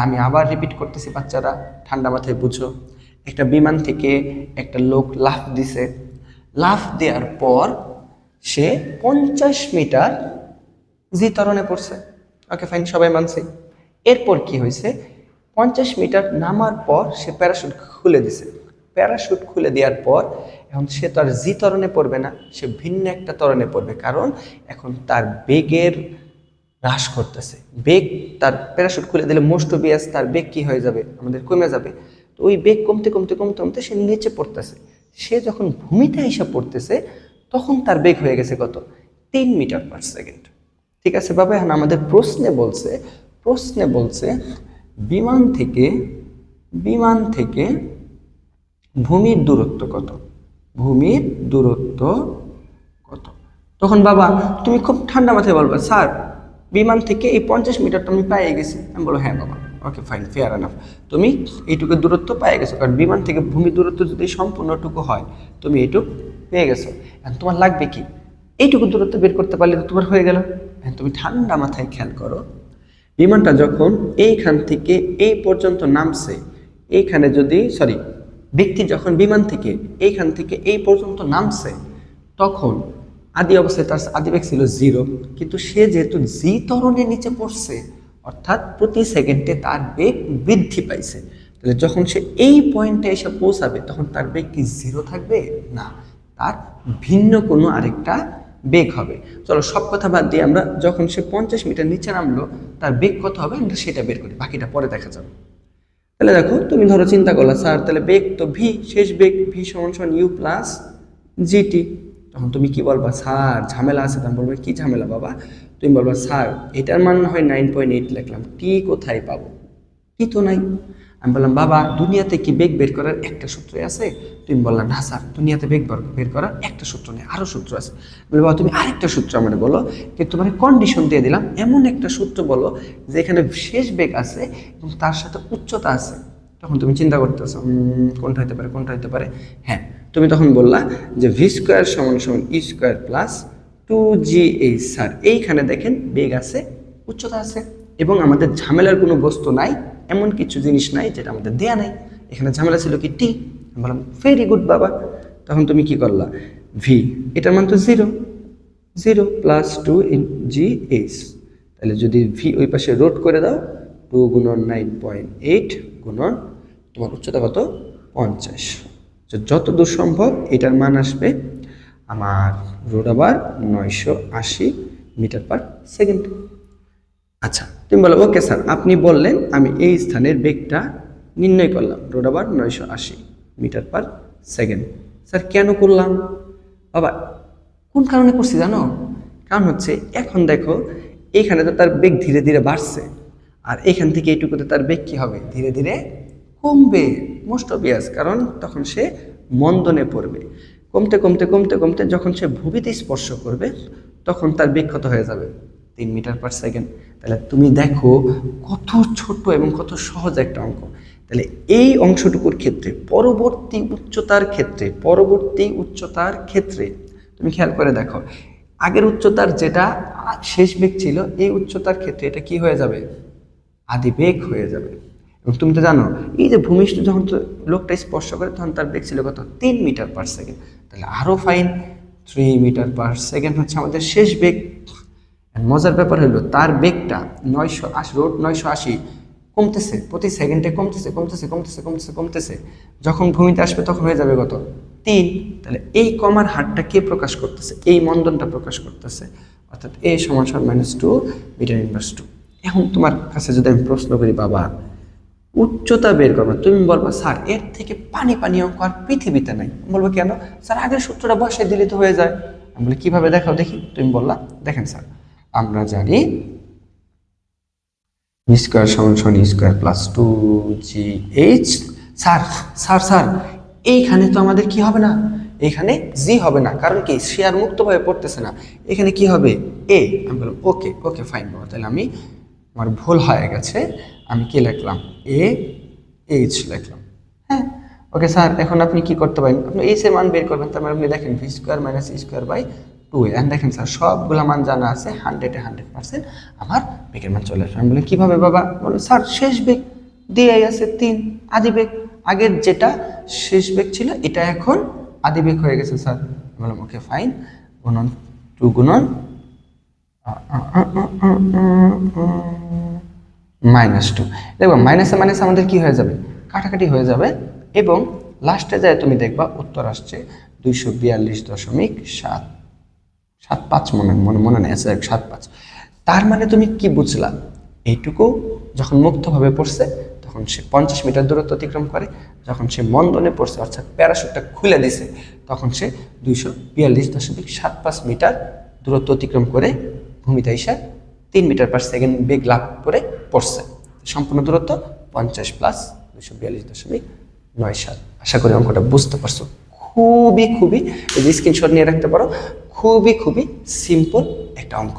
আমি আবার রিপিট করতেছি, বাচ্চারা ঠান্ডা মাথায় বুঝো। একটা বিমান থেকে একটা লোক লাফ দিছে, লাফ দেওয়ার পর সে 50 মিটার জি ত্বরণে পড়ছে। ওকে ফাইন, সবাই মানছে। এরপর কি হয়েছে, 50 মিটার নামার পর সে প্যারাশুট খুলে দিছে। প্যারাশুট খুলে দেওয়ার পর এখন সে তো আর জি ত্বরণে পড়বে না, সে ভিন্ন একটা ত্বরণে পড়বে, কারণ এখন তার বেগের হ্রাস করতেছে। বেগ, তার প্যারাশুট খুলে দিলে মোস্ট অবভিয়াস তার বেগ কি হয়ে যাবে, আমাদের কমে যাবে। তো ওই বেগ কমতে কমতে কমতে কমতে সে নিচে পড়তেছে। সে যখন ভূমিতে এসে পড়তেছে তখন তার বেগ হয়ে গেছে কত, 3 মিটার/সেকেন্ড। ঠিক আছে বাবা, এখন আমাদের প্রশ্নে বলছে বিমান থেকে ভূমির দূরত্ব কত, ভূমির দূরত্ব কত। তখন বাবা তুমি খুব ঠান্ডা মাথায় বলবা, স্যার বিমান থেকে এই 50 মিটারটা আমি পেয়ে গেছি। আমি বলবো হ্যাঁ বাবা, ওকে ফাইন, ফেয়ার এনাফ, তুমি এইটুকু দূরত্ব পেয়ে গেছো, কারণ বিমান থেকে ভূমির দূরত্ব যদি সম্পূর্ণটুকু হয় তুমি এইটুকু পেয়ে গেছো। এখন তোমার লাগবে কি, এইটুকু দূরত্ব বের করতে পারলে তো তোমার হয়ে গেল। এখন তুমি ঠান্ডা মাথায় খেয়াল করো, বিমানটা যখন এইখান থেকে এই পর্যন্ত নামছে, এইখানে যদি ব্যক্তি যখন বিমান থেকে এইখান থেকে এই পর্যন্ত নামছে, তখন আদি অবস্থায় তার আদি বেগ ছিল 0, কিন্তু সে যেহেতু জি ত্বরণের নিচে পড়ছে, অর্থাৎ প্রতি সেকেন্ডে তার বেগ বৃদ্ধি পাইছে। তাহলে যখন সে এই পয়েন্টে এসে পৌঁছাবে তখন তার বেগ কি 0 থাকবে না, তার ভিন্ন কোনো আরেকটা বেগ হবে। চলো সব কথা বাদ দিয়ে আমরা যখন সে 50 মিটার নিচে নামলো তার বেগ কত হবে আমরা সেটা বের করি, বাকিটা পরে দেখা যাবে। তাহলে দেখো, তুমি ধরো চিন্তা করলা, স্যার তাহলে বেগ তো ভি, শেষ বেগ ভি সমান ইউ প্লাস জিটি। তখন তুমি কি বলবা, স্যার ঝামেলা আছে। তখন বলবে কি ঝামেলা বাবা, তুমি বলবা স্যার এটার মান হয় 9.8 লিখলাম, টি কোথায় পাবো, টি তো নাই। আমি বললাম বাবা দুনিয়াতে কি বেগ বের করার একটা সূত্রই আছে? তুমি বললাম না স্যার দুনিয়াতে বেগ বের করার একটা সূত্র নেই, আরো সূত্র আছে। বলে বাবা তুমি আরেকটা সূত্র আমাকে বলো, কিন্তু তোমার কন্ডিশন দিয়ে দিলাম, এমন একটা সূত্র বলো যে এখানে শেষ বেগ আছে এবং তার সাথে উচ্চতা আছে। তখন তুমি চিন্তা করতেছো কোনটা হতে পারে। হ্যাঁ, তুমি তখন বললা যে ভি স্কোয়ার সমান ই স্কোয়ার প্লাস 2gh। স্যার এইখানে দেখেন বেগ আছে, উচ্চতা আছে, এবং আমাদের ঝামেলার কোনো বস্তু নাই, এমন কিছু জিনিস নাই যেটা আমাদের দেয়া নাই। এখানে ঝামেলা ছিল কি টি। আমি বললাম ভেরি গুড বাবা। তখন তুমি কি করলা, ভি এটার মান তো 0 প্লাস 2gh। তাহলে যদি ভি ওই পাশে রোড করে দাও, 2 গুণন 9.8 গুণন তোমার উচ্চতা কত 50, যত দূর সম্ভব এটার মান আসবে আমার রোড আবার 980 মিটার/সেকেন্ড। আচ্ছা তুমি বলো ওকে স্যার আপনি বললেন, আমি এই স্থানের বেগটা নির্ণয় করলাম, রোড আবার 980 মিটার/সেকেন্ড। স্যার কেন করলাম বাবা, কোন কারণে করছি জানো? কারণ হচ্ছে এখন দেখো এখানে তো তার বেগ ধীরে ধীরে বাড়ছে, আর এখান থেকে এইটুকুতে তার বেগ কি হবে, ধীরে ধীরে কমবে, মোস্ট অবভিয়াস, কারণ তখন সে মন্দনে পড়বে। কমতে কমতে কমতে কমতে যখন সে ভূমিতে স্পর্শ করবে তখন তার বেগ কত হয়ে যাবে, 3 মিটার/সেকেন্ড। তাহলে তুমি দেখো কত ছোট এবং কত সহজ একটা অঙ্ক। তাহলে এই অংশটুকুর ক্ষেত্রে পরবর্তী উচ্চতার ক্ষেত্রে তুমি খেয়াল করে দেখো, আগের উচ্চতার যেটা শেষ বেগ ছিল, এই উচ্চতার ক্ষেত্রে এটা কি হয়ে যাবে, আদি বেগ হয়ে যাবে। এবং তুমি তো জানো এই যে ভূমিষ্ঠ যখন লোকটা স্পর্শ করে তখন তার বেগ ছিল কত, 3 মিটার/সেকেন্ড। তাহলে আরো ফাইন, 3 মিটার/সেকেন্ড হচ্ছে আমাদের শেষ বেগ। মজার ব্যাপার হলো তার বেগটা 980 কমতেছে, প্রতি সেকেন্ডে কমতেছে। যখন ভূমিতে আসবে তখন হয়ে যাবে কত, 3। তাহলে এই কমার হারটা কে প্রকাশ করতেছে, এই মন্দনটা প্রকাশ করতেছে, অর্থাৎ a সমান -2 মিটার/2। এখন তোমার কাছে যদি আমি প্রশ্ন করি বাবা উচ্চতা বের করবা, তুমি বলবা স্যার এর থেকে পানি অঙ্ক আর পৃথিবীতে নাই। বলবো কেন? স্যার আগের সূত্রটা বসাই দিলে তো হয়ে যায়। আমি বলি কিভাবে, দেখাও দেখি। তুমি বললা দেখেন স্যার আমরা জানি ভি স্কোয়ার সমান ই স্কোয়ার প্লাস 2gh। স্যার এইখানে তো আমাদের কি হবে না, এখানে জি হবে না, কারণ কি সে আর মুক্তভাবে পড়তেছে না, এখানে কি হবে এ। আমি বললাম ওকে ফাইন বাবা, তাহলে আমার ভুল হয়ে গেছে, আমি কি লিখলাম এইচ লিখলাম। হ্যাঁ ওকে স্যার, এখন আপনি কি করতে পারেন, আপনি এইচ এর মান বের করবেন। তার মানে আপনি দেখেন V square minus E square by 2a। দেখেন স্যার সবগুলো মান জানা আছে, 100-এ 100% আমার বেগের মান চলে আসবে। আমি বলি কিভাবে বাবা? বলো স্যার শেষ বেগ দিয়ে আছে 3, আদি বেগ আগের যেটা শেষ বেগ ছিল এটা এখন আদি বেগ হয়ে গেছে স্যার। বললাম ওকে ফাইন, গুণন 2 গুণন -2। দেখো মাইনাসে মাইনাসে আমাদের কি হয়ে যাবে? কাটাকাটি হয়ে যাবে এবং লাস্টে যায় তুমি দেখবা উত্তর আসছে 242.75 মনে নেই, 75। তার মানে তুমি কি বুঝলা? এইটুকু যখন মুক্তভাবে পড়ছে তখন সে 50 মিটার দূরত্ব অতিক্রম করে, যখন সে মন্দনে পড়ছে অর্থাৎ প্যারাশুটটা খুলে দিছে তখন সে 242.75 মিটার দূরত্ব অতিক্রম করে ভূমিতে এসে 3 মিটার পার সেকেন্ড বেগ লাভ করে পড়ছে। সম্পূর্ণ দূরত্ব 50 প্লাস 242.97। আশা করি অঙ্কটা বুঝতে পারছো। খুবই এই যে স্ক্রিনশট নিয়ে রাখতে পারো, খুবই সিম্পল একটা অঙ্ক।